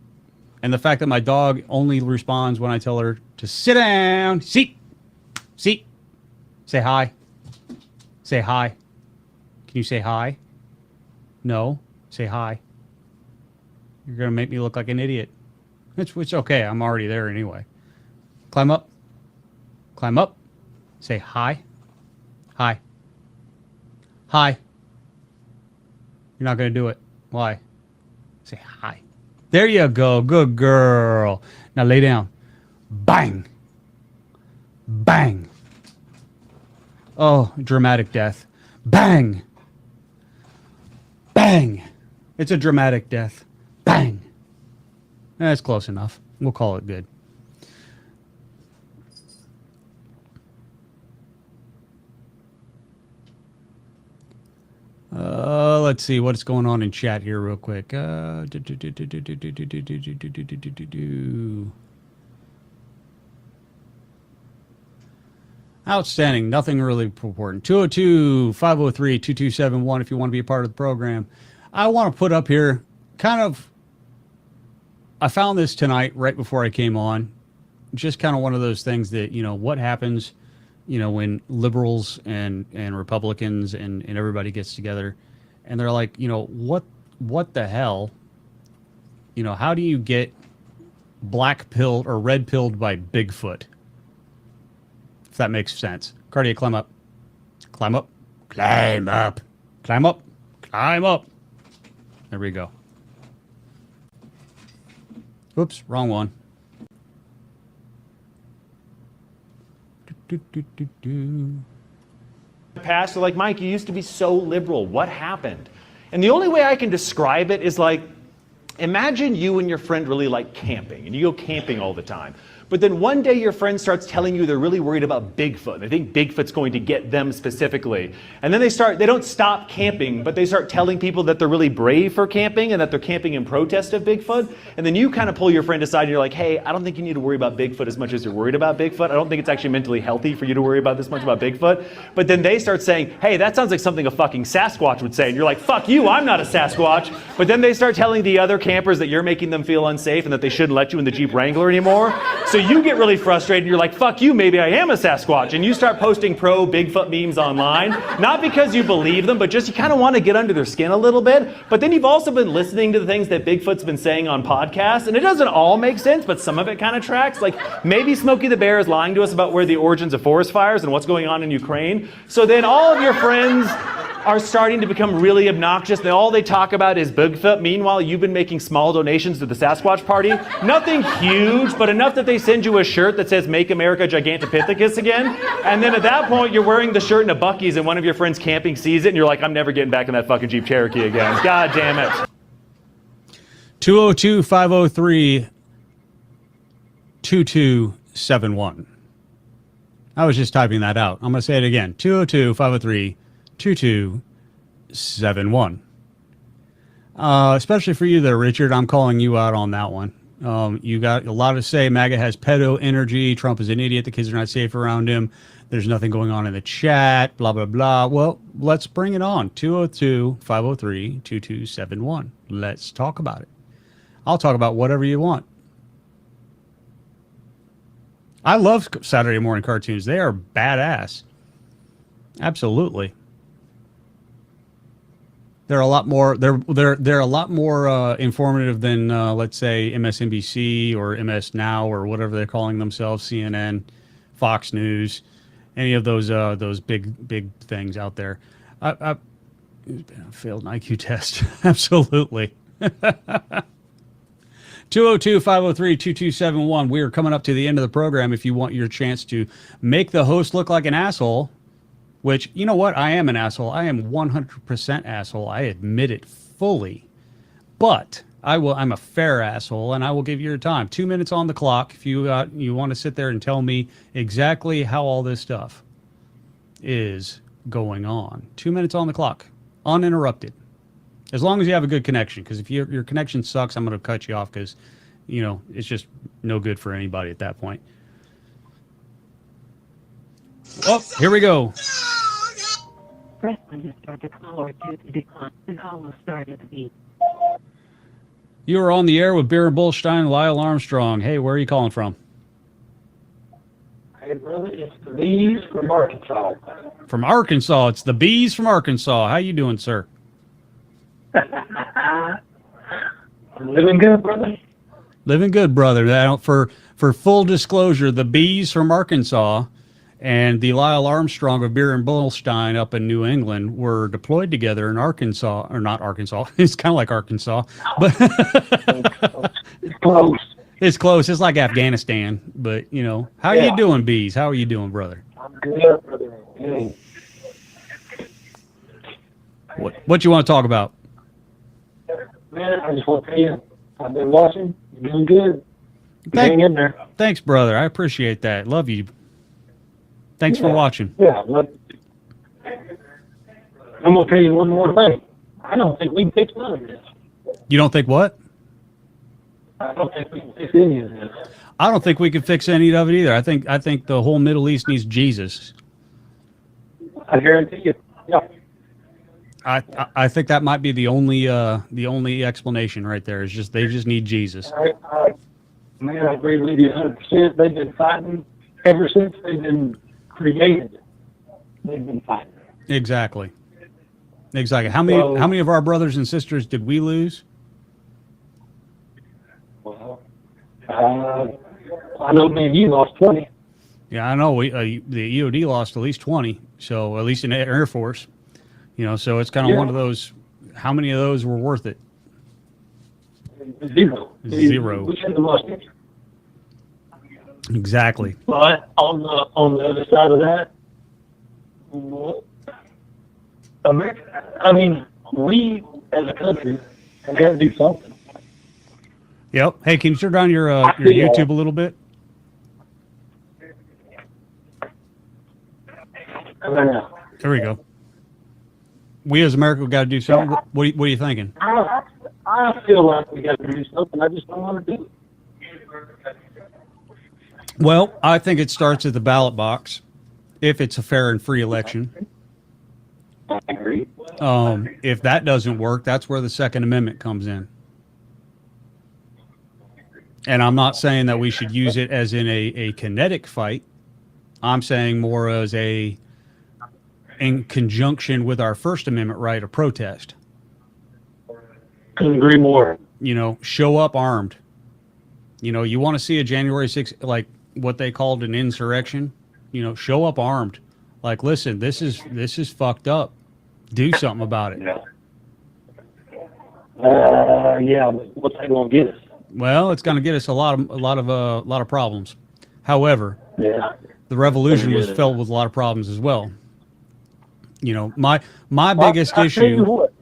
And the fact that my dog only responds when I tell her to sit down. Seat. Seat. Say hi. Say hi. Can you say hi? No. Say hi. You're going to make me look like an idiot. It's okay. I'm already there anyway. Climb up. Climb up. Say hi. Hi. Hi. You're not going to do it. Why? Say hi. There you go. Good girl. Now lay down. Bang. Bang. Oh, dramatic death. Bang. Bang. It's a dramatic death. Bang. That's close enough. We'll call it good. Let's see what's going on in chat here real quick. Outstanding. Nothing really important. 202-503-2271 if you want to be a part of the program. I want to put up here I found this tonight right before I came on. Just kind of one of those things that, what happens, when liberals and Republicans and everybody gets together and they're like, what the hell? How do you get black-pilled or red-pilled by Bigfoot? If that makes sense. Cartier, climb up. Climb up. Climb up. Climb up. Climb up. There we go. Oops, wrong one. Past, they're like, Mike, you used to be so liberal. What happened? And the only way I can describe it is like, imagine you and your friend really like camping, and you go camping all the time. But then one day your friend starts telling you they're really worried about Bigfoot. They think Bigfoot's going to get them specifically. And then they don't stop camping, but they start telling people that they're really brave for camping and that they're camping in protest of Bigfoot. And then you kind of pull your friend aside and you're like, hey, I don't think you need to worry about Bigfoot as much as you're worried about Bigfoot. I don't think it's actually mentally healthy for you to worry about this much about Bigfoot. But then they start saying, hey, that sounds like something a fucking Sasquatch would say. And you're like, fuck you, I'm not a Sasquatch. But then they start telling the other campers that you're making them feel unsafe and that they shouldn't let you in the Jeep Wrangler anymore. So you get really frustrated and you're like, fuck you, maybe I am a Sasquatch. And you start posting pro Bigfoot memes online, not because you believe them, but just you kind of want to get under their skin a little bit. But then you've also been listening to the things that Bigfoot's been saying on podcasts, and it doesn't all make sense, but some of it kind of tracks. Like maybe Smokey the Bear is lying to us about where the origins of forest fires and what's going on in Ukraine. So then all of your friends are starting to become really obnoxious. All they talk about is Bigfoot. Meanwhile, you've been making small donations to the Sasquatch Party. Nothing huge, but enough that they send you a shirt that says Make America Gigantopithecus again. And then at that point, you're wearing the shirt in a Buc-ee's and one of your friends camping sees it and you're like, I'm never getting back in that fucking Jeep Cherokee again. God damn it. 202-503-2271. I was just typing that out. I'm going to say it again. 202-503-2271. Especially for you there, Richard. I'm calling you out on that one. You got a lot to say. MAGA has pedo energy. Trump is an idiot. The kids are not safe around him. There's nothing going on in the chat. Blah, blah, blah. Well, let's bring it on. 202-503-2271. Let's talk about it. I'll talk about whatever you want. I love Saturday morning cartoons. They are badass. Absolutely. They're a lot more. They're a lot more informative than let's say MSNBC or MS Now or whatever they're calling themselves, CNN, Fox News, any of those big things out there. I failed an IQ test. Absolutely. 202-503-2271. We are coming up to the end of the program. If you want your chance to make the host look like an asshole, which, you know what? I am an asshole. I am 100% asshole. I admit it fully. But I'm a fair asshole, and I will give you your time. 2 minutes on the clock if you want to sit there and tell me exactly how all this stuff is going on. 2 minutes on the clock, uninterrupted. As long as you have a good connection, because if your connection sucks, I'm going to cut you off because, it's just no good for anybody at that point. Oh, here we go. Press 1 to start the call or 2 to decline. The call will start at the beep. You are on the air with Beer and Bullstein and Lyle Armstrong. Hey, where are you calling from? Hey, brother, it's the bees from Arkansas. From Arkansas. It's the bees from Arkansas. How you doing, sir? Living good, brother. Living good, brother. Now, for full disclosure, the bees from Arkansas and the Lyle Armstrong of Beer and Bullstein up in New England were deployed together in Arkansas, or not Arkansas. It's kind of like Arkansas, but it's close. It's close. It's like Afghanistan, but how are you doing, bees? How are you doing, brother? I'm good, brother. Good. What you want to talk about? Man, I just want to tell you, I've been watching. You're doing good. Hang in there. Thanks, brother. I appreciate that. Love you. Thanks for watching. Yeah. I'm going to tell you one more thing. I don't think we can fix none of this. You don't think what? I don't think we can fix any of this. I don't think we can fix any of it either. I think the whole Middle East needs Jesus. I guarantee you. Yeah. I think that might be the only explanation right there. Is just they just need Jesus. Man, I agree with you 100%. They've been fighting ever since they've been created. They've been fighting. Exactly. How many of our brothers and sisters did we lose? Well, I know me and you lost 20. Yeah, I know. The EOD lost at least 20. So at least in the Air Force. So it's kind of one of those. How many of those were worth it? Zero. Zero. We shouldn't have lost it. Exactly. But on the other side of that, America. I mean, we as a country have got to do something. Yep. Hey, can you turn down your YouTube a little bit? There we go. We as America got to do something. What are you thinking? I feel like we got to do something. I just don't want to do it. Well, I think it starts at the ballot box, if it's a fair and free election. I agree. If that doesn't work, that's where the Second Amendment comes in. And I'm not saying that we should use it as in a kinetic fight. I'm saying more as in conjunction with our First Amendment right of protest. Couldn't agree more. Show up armed. You want to see a January 6th, like what they called an insurrection, show up armed. Like, listen, this is fucked up. Do something about it. Yeah. But what's that gonna get us? Well, it's going to get us a lot of problems. However, Yeah. the revolution was filled with a lot of problems as well. You know, my biggest I'll tell you issue. what.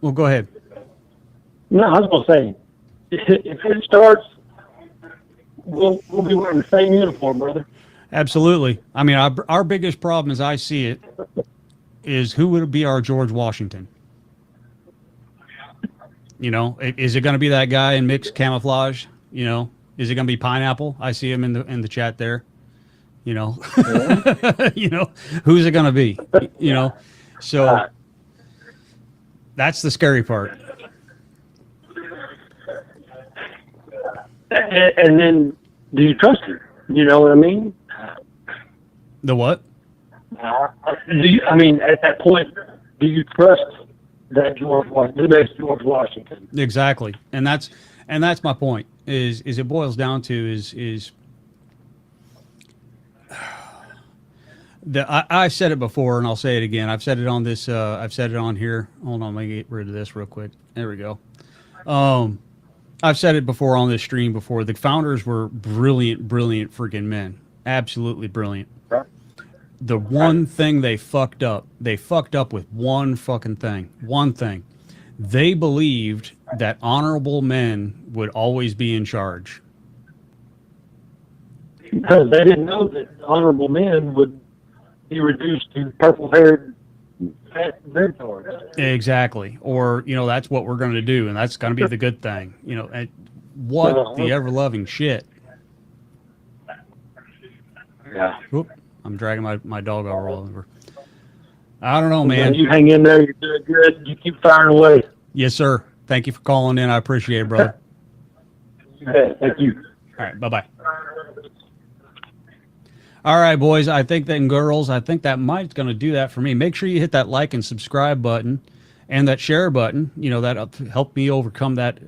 Well, go ahead. No, I was gonna say, if it starts, we'll be wearing the same uniform, brother. Absolutely. I mean, our biggest problem, as I see it, is who would be our George Washington. You know, is it going to be that guy in mixed camouflage? You know, is it going to be Pineapple? I see him in the chat there. You know, you know, who's it going to be? You know, so that's the scary part. And then, do you trust him? You know what I mean? The what? I mean, at that point, do you trust that the next George Washington? Exactly, and that's my point. Is it boils down to is I've said it before, and I'll say it again. I've said it on this. I've said it on here. Hold on, let me get rid of this real quick. There we go. I've said it before on this stream before. The founders were brilliant freaking men. Absolutely brilliant. The one thing they fucked up with one fucking thing. One thing. They believed that honorable men would always be in charge. Because they didn't know that honorable men would be reduced to purple-haired fat retards. Exactly. Or, you know, that's what we're going to do, and that's going to be the good thing. You know, and what the ever-loving shit. Yeah. Oop, I'm dragging my dog all over. I don't know, man. You hang in there. You're doing good. You keep firing away. Yes, sir. Thank you for calling in. I appreciate it, brother. Yeah, thank you. All right. Bye-bye. All right, boys. I think that, and girls, I think that might going to do that for me. Make sure you hit that like and subscribe button and that share button. You know, that help me overcome that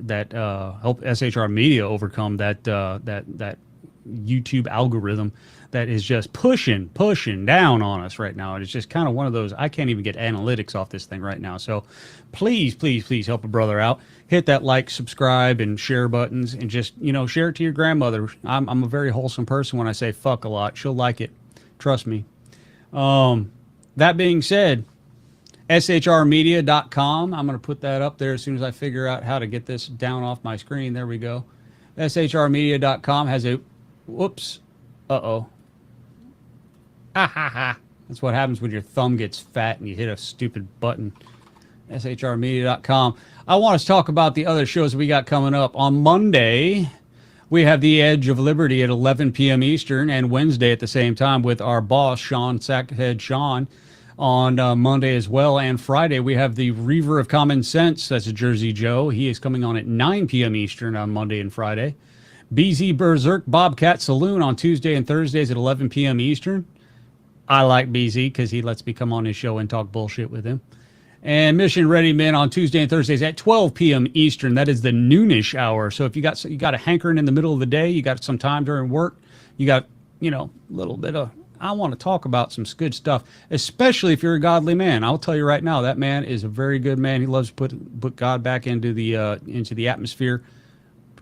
help SHR Media overcome that YouTube algorithm that is just pushing down on us right now. And it's just kind of one of those, I can't even get analytics off this thing right now. So please help a brother out. Hit that like, subscribe, and share buttons, and just, you know, share it to your grandmother. I'm a very wholesome person when I say fuck a lot. She'll like it. Trust me. That being said, shrmedia.com. I'm going to put that up there as soon as I figure out how to get this down off my screen. There we go. shrmedia.com has a, whoops. Uh-oh. That's what happens when your thumb gets fat and you hit a stupid button. shrmedia.com. I want us to talk about the other shows we got coming up. On Monday, we have The Edge of Liberty at 11 p.m. Eastern, and Wednesday at the same time with our boss, Sean Sackhead Sean, on Monday as well. And Friday, we have the Reaver of Common Sense. That's a Jersey Joe. He is coming on at 9 p.m. Eastern on Monday and Friday. BZ Berserk Bobcat Saloon on Tuesday and Thursdays at 11 p.m. Eastern. I like BZ because he lets me come on his show and talk bullshit with him. And Mission Ready Men on Tuesday and Thursdays at 12 p.m. Eastern. That is the noonish hour. So if you got a hankering in the middle of the day, you got some time during work, you got, you know, a little bit of, I want to talk about some good stuff, especially if you're a godly man. I'll tell you right now, that man is a very good man. He loves to put God back into the atmosphere.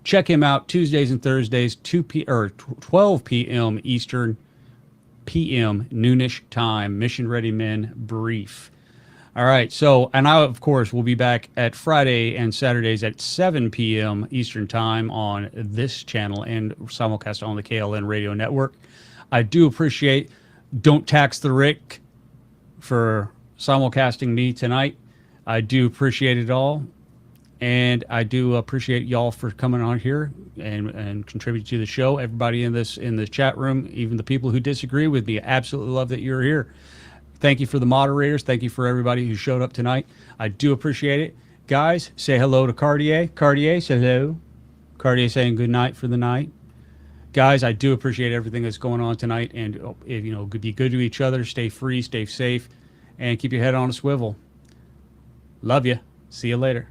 Check him out Tuesdays and Thursdays, 12 p.m. Eastern, p.m. noonish time. Mission Ready Men brief. All right. So, and I, of course, will be back at Friday and Saturdays at 7 p.m. Eastern time on this channel and simulcast on the KLN radio network. I do appreciate Don't Tax the Rick for simulcasting me tonight. I do appreciate it all. And I do appreciate y'all for coming on here and contributing to the show. Everybody in the chat room, even the people who disagree with me, I absolutely love that you're here. Thank you for the moderators. Thank you for everybody who showed up tonight. I do appreciate it. Guys, say hello to Cartier. Cartier, say hello. Cartier saying good night for the night. Guys, I do appreciate everything that's going on tonight. And, you know, be good to each other. Stay free, stay safe, and keep your head on a swivel. Love you. See you later.